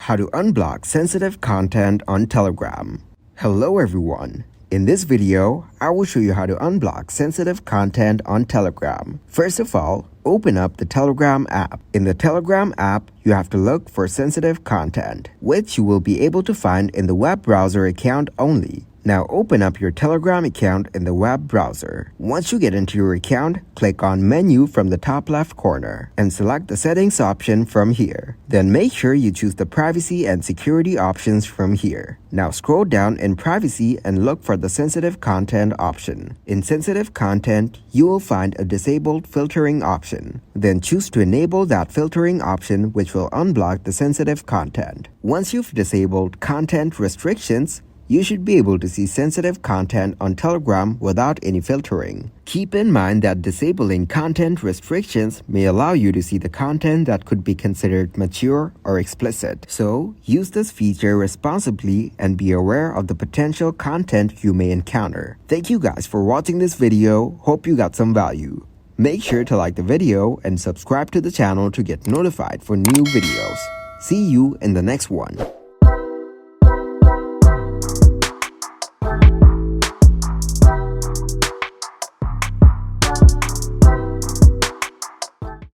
how to unblock sensitive content on Telegram. Hello everyone. In this video, I will show you how to unblock sensitive content on Telegram. First of all, open up the Telegram app. In the Telegram app, you have to look for sensitive content, which you will be able to find in the web browser account only. Now open up your Telegram account in the web browser. Once you get into your account, click on Menu from the top left corner and select the Settings option from here. Then make sure you choose the Privacy and Security options from here. Now scroll down in Privacy and look for the Sensitive Content option. In Sensitive Content, you will find a Disabled Filtering option. Then choose to enable that filtering option, which will unblock the sensitive content. Once you've disabled content restrictions, you should be able to see sensitive content on Telegram without any filtering. Keep in mind that disabling content restrictions may allow you to see the content that could be considered mature or explicit. So, use this feature responsibly and be aware of the potential content you may encounter. Thank you guys for watching this video. Hope you got some value. Make sure to like the video and subscribe to the channel to get notified for new videos. See you in the next one.